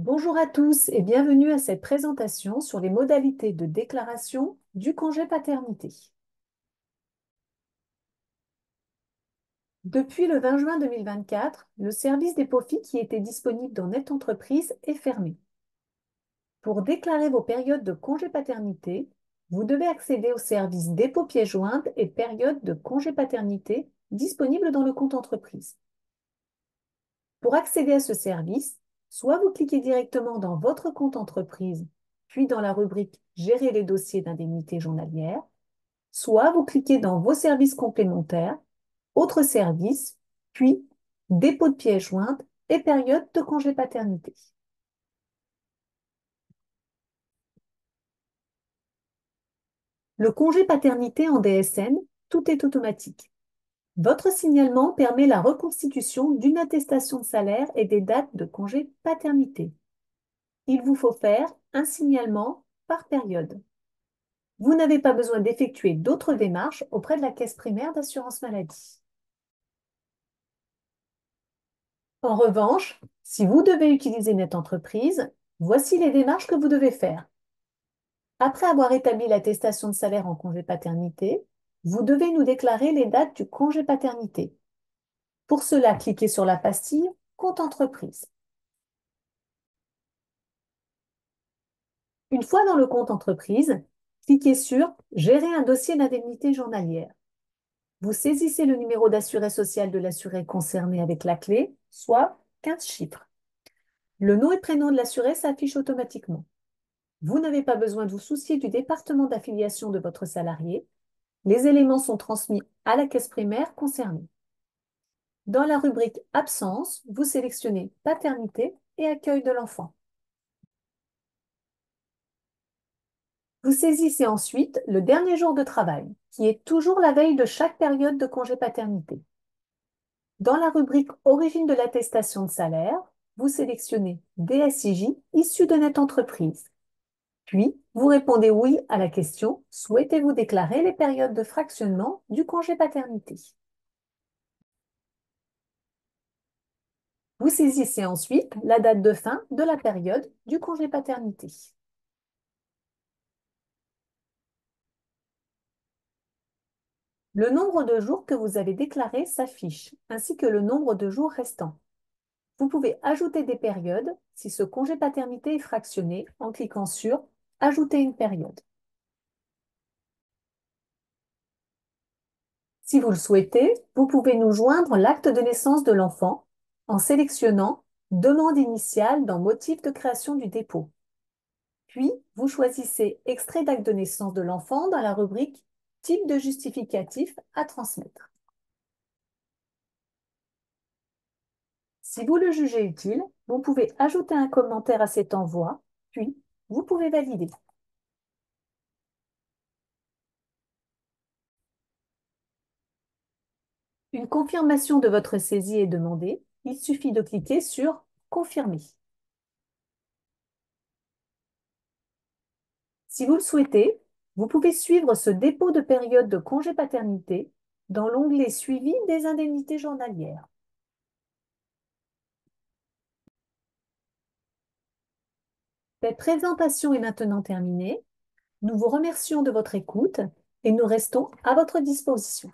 Bonjour à tous et bienvenue à cette présentation sur les modalités de déclaration du congé paternité. Depuis le 20 juin 2024, le service Dépôt-FI qui était disponible dans Net Entreprise est fermé. Pour déclarer vos périodes de congé paternité, vous devez accéder au service dépôt pièce jointe et période de congé paternité disponible dans le compte entreprise. Pour accéder à ce service, soit vous cliquez directement dans votre compte entreprise, puis dans la rubrique Gérer les dossiers d'indemnité journalière, soit vous cliquez dans Vos services complémentaires, Autres services, puis Dépôt de pièce jointe et période de congé paternité. Le congé paternité en DSN, tout est automatique. Votre signalement permet la reconstitution d'une attestation de salaire et des dates de congé paternité. Il vous faut faire un signalement par période. Vous n'avez pas besoin d'effectuer d'autres démarches auprès de la caisse primaire d'assurance maladie. En revanche, si vous devez utiliser Net Entreprise, voici les démarches que vous devez faire. Après avoir établi l'attestation de salaire en congé paternité, vous devez nous déclarer les dates du congé paternité. Pour cela, cliquez sur la pastille Compte entreprise. Une fois dans le compte entreprise, cliquez sur Gérer un dossier d'indemnité journalière. Vous saisissez le numéro d'assuré social de l'assuré concerné avec la clé, soit 15 chiffres. Le nom et prénom de l'assuré s'affichent automatiquement. Vous n'avez pas besoin de vous soucier du département d'affiliation de votre salarié. Les éléments sont transmis à la caisse primaire concernée. Dans la rubrique Absence, vous sélectionnez Paternité et accueil de l'enfant. Vous saisissez ensuite le dernier jour de travail, qui est toujours la veille de chaque période de congé paternité. Dans la rubrique Origine de l'attestation de salaire, vous sélectionnez DSIJ issu de Net Entreprise. Puis, vous répondez oui à la question Souhaitez-vous déclarer les périodes de fractionnement du congé paternité? Vous saisissez ensuite la date de fin de la période du congé paternité. Le nombre de jours que vous avez déclaré s'affiche, ainsi que le nombre de jours restants. Vous pouvez ajouter des périodes si ce congé paternité est fractionné en cliquant sur Ajouter une période. Si vous le souhaitez, vous pouvez nous joindre l'acte de naissance de l'enfant en sélectionnant Demande initiale dans Motif de création du dépôt. Puis, vous choisissez Extrait d'acte de naissance de l'enfant dans la rubrique Type de justificatif à transmettre. Si vous le jugez utile, vous pouvez ajouter un commentaire à cet envoi, puis vous pouvez valider. Une confirmation de votre saisie est demandée. Il suffit de cliquer sur Confirmer. Si vous le souhaitez, vous pouvez suivre ce dépôt de période de congé paternité dans l'onglet Suivi des indemnités journalières. Cette présentation est maintenant terminée. Nous vous remercions de votre écoute et nous restons à votre disposition.